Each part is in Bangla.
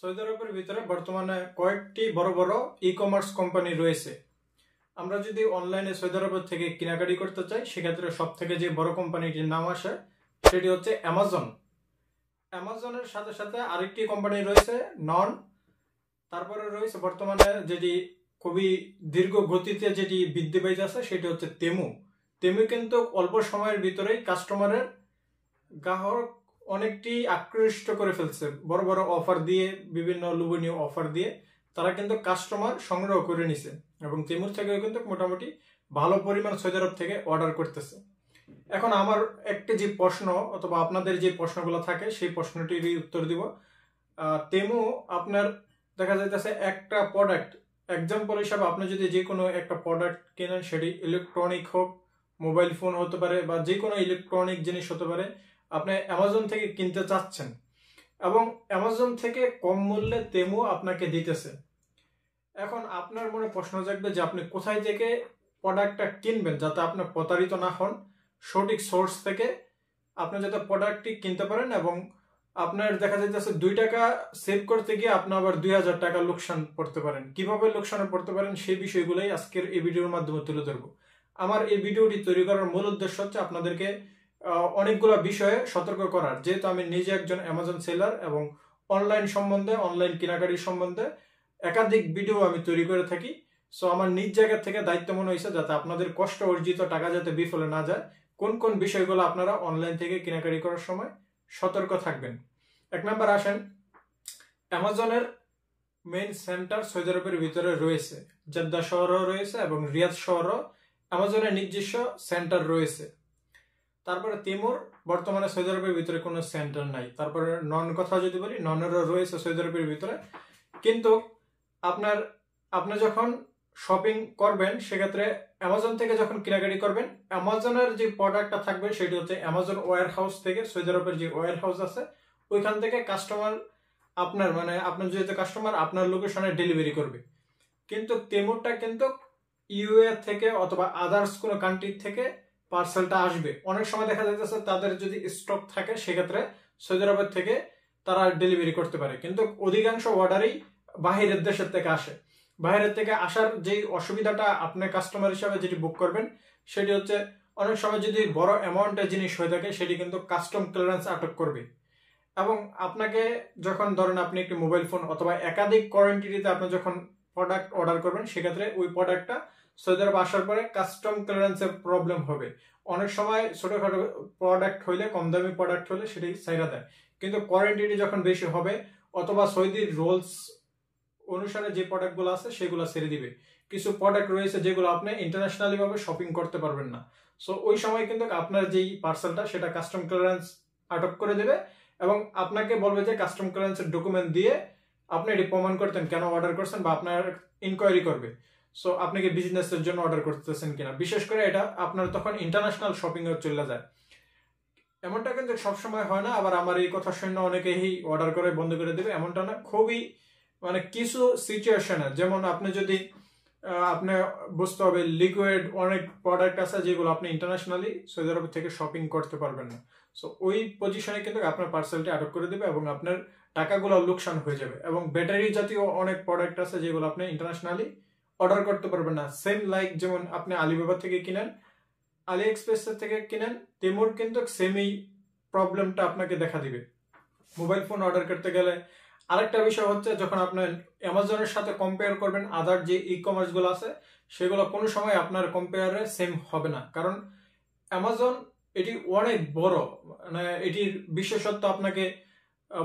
সৌদি আরবের ভিতরে বর্তমানে কয়েকটি বড় বড় ই-কমার্স কোম্পানি রয়েছে। আমরা যদি অনলাইনে সৌদি আরব থেকে কেনাকাটি করতে চাই, সেক্ষেত্রে সব থেকে যে বড় কোম্পানিটির নাম আসে সেটি হচ্ছে অ্যামাজন। অ্যামাজনের সাথে সাথে আরেকটি কোম্পানি রয়েছে নন। তারপরে রয়েছে বর্তমানে যেটি খুবই দীর্ঘ গতিতে যেটি বৃদ্ধি পাইতেছে সেটি হচ্ছে তেমু। তেমু কিন্তু অল্প সময়ের ভিতরেই কাস্টমারের গ্রাহক অনেকটি আকৃষ্ট করে ফেলছে। বড় বড় অফার দিয়ে, বিভিন্ন লোভনীয় অফার দিয়ে তারা কিন্তু কাস্টমার সংগ্রহ করে নিছে এবং তেমুর থেকেও কিন্তু মোটামুটি ভালো পরিমাণ সৌদি আরব থেকে অর্ডার করতেছে। এখন আমার একটি যে প্রশ্ন অথবা আপনাদের যে প্রশ্নগুলো থাকে সেই প্রশ্নটির উত্তর দিব। তেমু আপনার দেখা যাইতেছে একটা প্রোডাক্ট, এক্সাম্পল হিসাবে আপনি যদি যে কোনো একটা প্রোডাক্ট কেনেন, সেটি ইলেকট্রনিক হোক, মোবাইল ফোন হতে পারে বা যে কোনো ইলেকট্রনিক জিনিস হতে পারে, আপনি অ্যামাজন থেকে কিনতে চাচ্ছেন এবং অ্যামাজন থেকে কম মূল্যে তেমু আপনাকে দিতেছে। এখন আপনার মনে প্রশ্ন জাগবে যে আপনি কোথায় থেকে প্রোডাক্টটা কিনবেন যাতে আপনি প্রতারিত না হন, সঠিক সোর্স থেকে আপনি যাতে প্রোডাক্টটি কিনতে পারেন এবং আপনার দেখা যাইতেছে 2 টাকা সেভ করতে গিয়ে আপনি আবার 2000 টাকা লোকসান পড়তে পারেন। কিভাবে লোকসানে পড়তে পারেন সেই বিষয়গুলোই আজকের এই ভিডিওর মাধ্যমে তুলে ধরবো। আমার এই ভিডিওটি তৈরি করার মূল উদ্দেশ্য হচ্ছে আপনাদেরকে অনেকগুলো বিষয়ে সতর্ক করার, যেহেতু আমি নিজে একজন অ্যামাজন সেলার এবং অনলাইন সম্বন্ধে, অনলাইন কেনাকাটির সম্বন্ধে একাধিক ভিডিও আমি তৈরি করে থাকি। সো আমার নিজ জায়গা থেকে দায়িত্ব মনে হয়েছে যাতে আপনাদের কষ্ট অর্জিত টাকা যাতে বিফলে না যায়, কোন কোন বিষয়গুলো আপনারা অনলাইন থেকে কেনাকাটি করার সময় সতর্ক থাকবেন। 1 নাম্বার আসেন, অ্যামাজনের মেইন সেন্টার সৌদি আরবের ভিতরে রয়েছে, জেদ্দা শহরও রয়েছে এবং রিয়াদ শহরও অ্যামাজনের নিজস্ব সেন্টার রয়েছে। তারপরে তেমুর বর্তমানে সৌদি আরবের ভিতরে কোনো সেন্টার নাই। তারপরে নন কথা যদি বলি, ননেরও রয়েছে সৌদি আরবের ভিতরে, কিন্তু আপনি যখন শপিং করবেন সেক্ষেত্রে অ্যামাজন থেকে যখন কেনাকাটি করবেন, অ্যামাজনের যে প্রোডাক্টটা থাকবে সেটি হচ্ছে অ্যামাজন ওয়্যার হাউস থেকে, সৌদি আরবের যে ওয়্যার হাউস আছে ওইখান থেকে কাস্টমার আপনার যেহেতু কাস্টমার আপনার লোকেশনে ডেলিভারি করবে। কিন্তু তেমুরটা কিন্তু ইউএ থেকে অথবা আদার্স কোনো কান্ট্রি থেকে পার্সেলটা আসবে। অনেক সময় দেখা যাচ্ছে তাদের যদি স্টক থাকে সেক্ষেত্রে সৌদি আরবের থেকে তারা ডেলিভারি করতে পারে, কিন্তু অধিকাংশ অর্ডারই বাহিরের দেশের থেকে আসে। বাইরের থেকে আসার যেই অসুবিধাটা আপনি কাস্টমার হিসাবে যেটি বুক করবেন সেটি হচ্ছে, অনেক সময় যদি বড় অ্যামাউন্টের জিনিস হয়ে থাকে সেটি কিন্তু কাস্টম ক্লিয়ারেন্স আটক করবে এবং আপনাকে যখন ধরেন আপনি একটি মোবাইল ফোন অথবা একাধিক কোয়ান্টিটিতে আপনি যখন প্রোডাক্ট অর্ডার করবেন সেক্ষেত্রে ওই প্রোডাক্টটা সৌদি আরব আসার পরে কাস্টম ক্লিয়ারেন্সের প্রবলেম হবে। অনেক সময় ছোটখাটো প্রোডাক্ট হইলে, কম দামি প্রোডাক্ট হলে সেটি ছাইরা দেয়, কিন্তু কোয়ান্টিটি যখন বেশি হবে অথবা সৌদির রুলস অনুসারে যে প্রোডাক্টগুলো আছে সেগুলো ছেড়ে দিবে। কিছু প্রোডাক্ট রয়েছে যেগুলো আপনি ইন্টারন্যাশনালি ভাবে শপিং করতে পারবেন না। সো ওই সময় কিন্তু আপনার যেই পার্সেলটা সেটা কাস্টম ক্লিয়ারেন্স আটক করে দেবে এবং আপনাকে বলবে যে কাস্টম ক্লিয়ারেন্সের ডকুমেন্ট দিয়ে আপনি এটি প্রমাণ করতেন কেন অর্ডার করছেন, বা আপনার ইনকোয়ারি করবে সো আপনি কি বিজনেসের জন্য অর্ডার করতেছেন কিনা। বিশেষ করে এটা আপনার তখন ইন্টারন্যাশনাল শপিং এ চলে যায়। এমনটা কিন্তু সবসময় হয় না, আবার আমার এই কথা শুনে অনেকেই অর্ডার করে বন্ধ করে দেবে এমনটা না। খুবই কিছু সিচুয়েশনে, যেমন আপনি যদি আপনি বুঝতে হবে লিকুইড অনেক প্রোডাক্ট আছে যেগুলো আপনি ইন্টারন্যাশনালি সৌদি আরব থেকে শপিং করতে পারবেন না। সো ওই পজিশনে কিন্তু আপনার পার্সেলটি আটক করে দেবে এবং আপনার টাকাগুলো লোকসান হয়ে যাবে। এবং ব্যাটারি জাতীয় অনেক প্রোডাক্ট আছে যেগুলো আপনি ইন্টারন্যাশনালি অর্ডার করতে পারবেন না। সেম লাইক যেমন আপনি আলিবাবা থেকে কিনেন, আলি এক্সপ্রেস থেকে কিনেন, তেমুর কিন্তু সেমই প্রবলেমটা আপনাকে দেখা দিবে মোবাইল ফোন অর্ডার করতে গেলে। আরেকটা বিষয় হচ্ছে, যখন আপনি অ্যামাজনের সাথে কম্পেয়ার করবেন আদার যে ই কমার্স গুলো আছে সেগুলো কোনো সময় আপনার কম্পেয়ারে সেম হবে না, কারণ অ্যামাজন এটি অনেক বড়, এটির বিশেষত্ব আপনাকে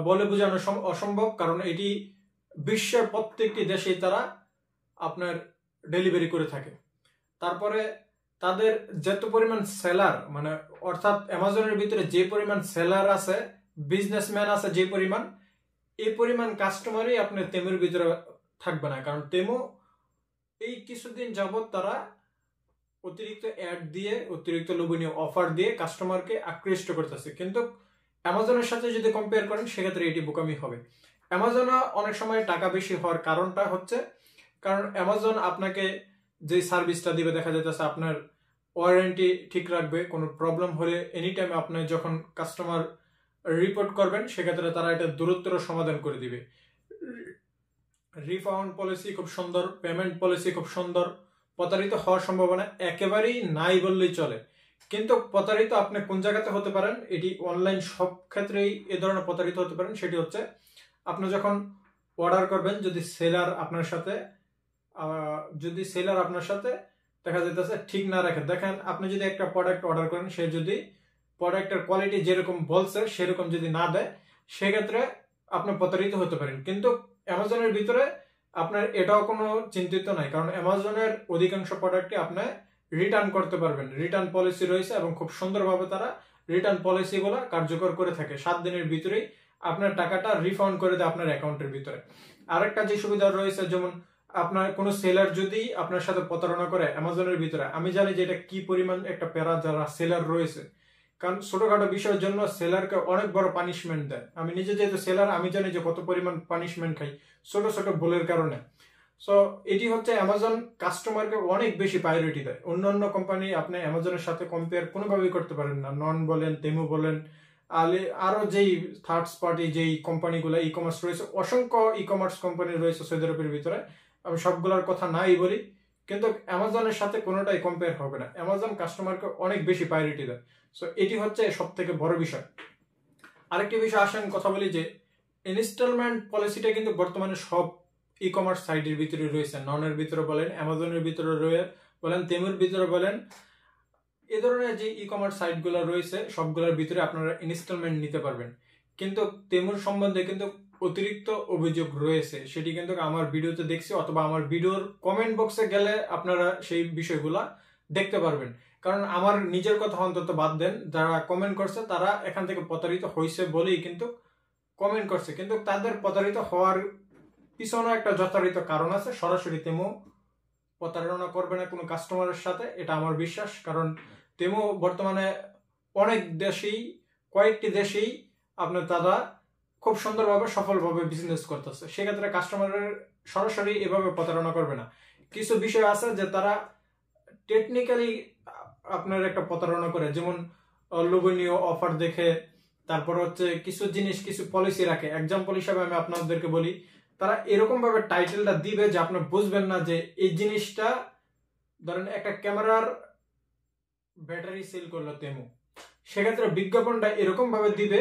বলে বোঝানো অসম্ভব, কারণ এটি বিশ্বের প্রত্যেকটি দেশেই তারা আপনার ডেলিভারি করে থাকে। তারপরে তাদের যত পরিমাণ সেলার, অর্থাৎ অ্যামাজনের ভিতরে যে পরিমাণ সেলার আছে, বিজনেসম্যান আছে যে পরিমাণ, এই পরিমাণ কাস্টমারই আপনার তেমুর ভিতরে থাকবে না। কারণ তেমু এই কিছুদিন যাবত তারা অতিরিক্ত অ্যাড দিয়ে, অতিরিক্ত লোভনীয় অফার দিয়ে কাস্টমারকে আকৃষ্ট করতেছে, কিন্তু অ্যামাজনের সাথে যদি কম্পেয়ার করেন সেক্ষেত্রে এটি বোকামি হবে। অ্যামাজন অনেক সময় টাকা বেশি হওয়ার কারণটা হচ্ছে, কারণ অ্যামাজন আপনাকে যে সার্ভিসটা দিবে, দেখা যাইতেছে আপনার ওয়ারেন্টি ঠিক রাখবে, কোনো প্রবলেম হলে এনি টাইম আপনি যখন কাস্টমার রিপোর্ট করবেন সেক্ষেত্রে তারা এটা দ্রুততর সমাধান করে দিবে। রিফান্ড পলিসি খুব সুন্দর, পেমেন্ট পলিসি খুব সুন্দর, প্রতারিত হওয়ার সম্ভাবনা একেবারেই নাই বললেই চলে। কিন্তু প্রতারিত আপনি কোন জায়গাতে হতে পারেন, এটি অনলাইন সব ক্ষেত্রেই এ ধরনের প্রতারিত হতে পারেন। সেটি হচ্ছে আপনি যখন অর্ডার করবেন, যদি সেলার আপনার সাথে দেখা যাইতেছে ঠিক না রাখে, দেখেন আপনি যদি একটা প্রোডাক্ট অর্ডার করেন, সে যদি প্রোডাক্টের কোয়ালিটি যেরকম বলছে সেরকম যদি না দেয়, সেক্ষেত্রে আপনি প্রতারিত হতে পারেন। কিন্তু অ্যামাজনের ভিতরে আপনার এটাও কোনো চিন্তিত নাই, কারণ অ্যামাজনের অধিকাংশ প্রোডাক্টই আপনি রিটার্ন করতে পারবেন। রিটার্ন পলিসি রয়েছে এবং খুব সুন্দরভাবে তারা রিটার্ন পলিসিগুলো কার্যকর করে থাকে। 7 দিনের ভিতরেই আপনার টাকাটা রিফান্ড করে দেয় আপনার অ্যাকাউন্টের ভিতরে। আরেকটা যে সুবিধা রয়েছে, যেমন আপনার কোনো সেলার যদি আপনার সাথে প্রতারণা করে অ্যামাজনের ভিতরে, আমি জানি যে এটা কি পরিমাণ একটা প্যারা যারা সেলার রয়েছে, কারণ ছোটখাটো বিষয়ের জন্য সেলারকে অনেক বড় পানিশমেন্ট দেয়। আমি নিজে যেহেতু সেলার, আমি জানি যে কত পরিমাণ পানিশমেন্ট খাই ছোট ছোট ভুলের কারণে। সো এটি হচ্ছে অ্যামাজন কাস্টমারকে অনেক বেশি প্রায়োরিটি দেয়। অন্যান্য কোম্পানি আপনি অ্যামাজনের সাথে কম্পেয়ার কোনোভাবেই করতে পারেন না। নন বলেন, তেমু বলেন, আরো যেই থার্ড পার্টি যেই কোম্পানিগুলো ই কমার্স রয়েছে, অসংখ্য ই কমার্স কোম্পানি রয়েছে সৌদি আরবের ভিতরে, আমি সবগুলোর কথা নাই বলি, কিন্তু অ্যামাজনের সাথে কোনোটাই কম্পেয়ার হবে না। অ্যামাজন কাস্টমারকে অনেক বেশি প্রায়োরিটি দেয়। সো এটি হচ্ছে সব থেকে বড় বিষয়। আরেকটি বিষয় আসেন কথা বলি যে ইনস্টলমেন্ট পলিসিটা কিন্তু বর্তমানে সব ই কমার্স সাইটের ভিতরে রয়েছে। ননের ভিতরে বলেন, অ্যামাজনের ভিতরে বলেন, তেমুর ভিতরে বলেন, এ ধরনের যে ই কমার্স সাইটগুলো রয়েছে সবগুলোর ভিতরে আপনারা ইনস্টলমেন্ট নিতে পারবেন। কিন্তু তেমুর সম্বন্ধে কিন্তু অতিরিক্ত অভিযোগ রয়েছে, সেটি কিন্তু আমার ভিডিওতে দেখছি, অথবা আমার ভিডিওর কমেন্ট বক্সে গেলে আপনারা সেই বিষয়গুলা দেখতে পারবেন। কারণ আমার নিজের কথা অন্তত বাদ দেন, যারা কমেন্ট করছে তারা এখান থেকে প্রতারিত হয়েছে বলেই কিন্তু কমেন্ট করছে, কিন্তু তাদের প্রতারিত হওয়ার পিছনে একটা যথাযথ কারণ আছে। সরাসরি তেমু প্রতারণা করবে না কোনো কাস্টমারের সাথে, এটা আমার বিশ্বাস। কারণ তেমু বর্তমানে অনেক দেশেই, কয়েকটি দেশেই আপনার তারা খুব সুন্দরভাবে সফলভাবে বিজনেস করতেছে। সেক্ষেত্রে কাস্টমারের সরাসরি এভাবে প্রতারণা করবে না। কিছু বিষয় আছে যে তারা টেকনিক্যালি আপনার একটা প্রতারণা করে, যেমন লোভনীয় অফার দেখে, তারপর হচ্ছে কিছু জিনিস কিছু পলিসি রাখে। এক্সাম্পল হিসাবে আমি আপনাদেরকে বলি, তারা এরকম ভাবে টাইটেলটা দিবে যে আপনি বুঝবেন না যে এই জিনিসটা, ধরেন একটা ক্যামেরার ব্যাটারি সেল করলো তেমু, সেক্ষেত্রে বিজ্ঞাপনটা এরকম ভাবে দিবে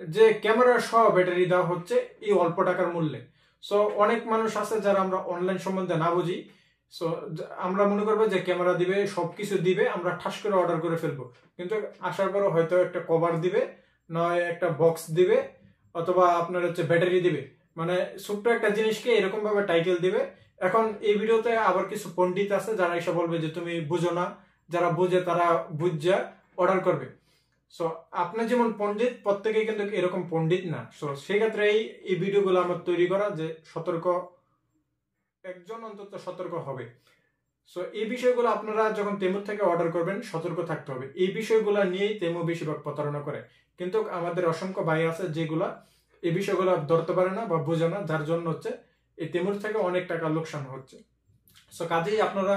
যে ক্যামেরার সহ ব্যাটারি দেওয়া হচ্ছে এই অল্প টাকার মূল্যে। সো অনেক মানুষ আছে যারা আমরা অনলাইন সম্বন্ধে না বুঝি, সো আমরা মনে করবো যে ক্যামেরা দিবে, সবকিছু দিবে, আমরা ঠাস করে অর্ডার করে ফেলবো। কিন্তু আসার পরও হয়তো একটা কভার দিবে, নয় একটা বক্স দিবে, অথবা আপনার হচ্ছে ব্যাটারি দিবে, মানে ছোট্ট একটা জিনিসকে এরকম ভাবে টাইটেল দিবে। এখন এই ভিডিওতে আবার কিছু পণ্ডিত আছে যারা এসে বলবে যে তুমি বুঝো না, যারা বুঝে তারা বুঝা অর্ডার করবে। সো আপনি যেমন পণ্ডিত, প্রত্যেকেই কিন্তু এরকম পণ্ডিত না। সো সেক্ষেত্রে এই ভিডিওগুলো আমার তৈরি করা যে সতর্ক, একজন অন্তত সতর্ক হবে। সো এই বিষয়গুলো আপনারা যখন তেমুর থেকে অর্ডার করবেন সতর্ক থাকতে হবে। এই বিষয়গুলো নিয়েই তেমু বেশিরভাগ প্রতারণা করে। কিন্তু আমাদের অসংখ্য ভাই আছে যেগুলা এই বিষয়গুলো ধরতে পারে না বা বোঝে না, যার জন্য হচ্ছে এই তেমুর থেকে অনেক টাকা লোকসান হচ্ছে। সো কাজেই আপনারা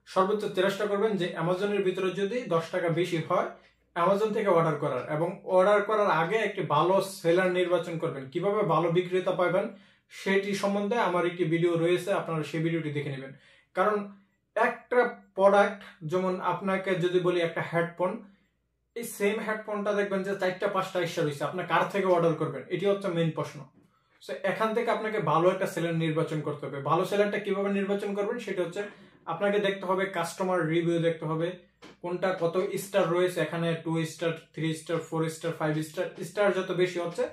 সর্বোচ্চ চেষ্টা করবেন যে অ্যামাজনের ভিতরে যদি 10 টাকা বেশি হয় অ্যামাজন থেকে অর্ডার করার, এবং অর্ডার করার আগে একটি ভালো সেলার নির্বাচন করবেন। কিভাবে ভালো বিক্রেতা পাবেন সেটি সম্বন্ধে আমার একটি ভিডিও রয়েছে, আপনারা সেই ভিডিওটি দেখে নেবেন। কারণ একটা প্রোডাক্ট, যেমন আপনাকে যদি বলি একটা হেডফোন, এই সেম হেডফোনটা দেখবেন যে 4টা-5টা এসে রয়েছে, আপনি কার থেকে অর্ডার করবেন, এটি হচ্ছে মেইন প্রশ্ন। সো এখান থেকে আপনাকে ভালো একটা সেলার নির্বাচন করতে হবে। ভালো সেলারটা কিভাবে নির্বাচন করবেন সেটা হচ্ছে আপনাকে দেখতে হবে কাস্টমার রিভিউ দেখতে হবে, কোনটা কত স্টার রয়েছে। এখানে 2 star, 3 star, 4 star, 5 star, star যত বেশি হচ্ছে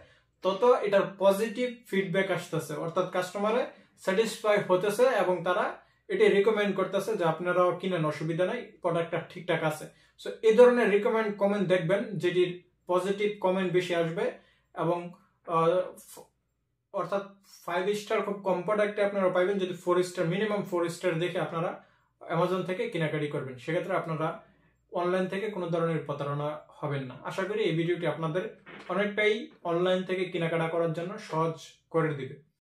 তত এটার পজিটিভ ফিডব্যাক আসতেছে, অর্থাৎ কাস্টমারে স্যাটিসফাই হতেছে এবং তারা এটি রিকমেন্ড করতেছে যে আপনারাও কিনেন, অসুবিধা নাই, প্রোডাক্টটা ঠিকঠাক আছে। সো এই ধরনের রিকমেন্ড কমেন্ট দেখবেন যেটির পজিটিভ কমেন্ট বেশি আসবে, এবং অর্থাৎ 5 স্টার খুব কম প্রোডাক্টে আপনারা পাইবেন। যদি 4 স্টার, মিনিমাম 4 স্টার দেখে আপনারা অ্যামাজন থেকে কেনাকাটি করবেন, সেক্ষেত্রে আপনারা অনলাইন থেকে কোনো ধরনের প্রতারণা হবেন না। আশা করি এই ভিডিওটি আপনাদের অনেকটাই অনলাইন থেকে কেনাকাটা করার জন্য সহজ করে দিবে।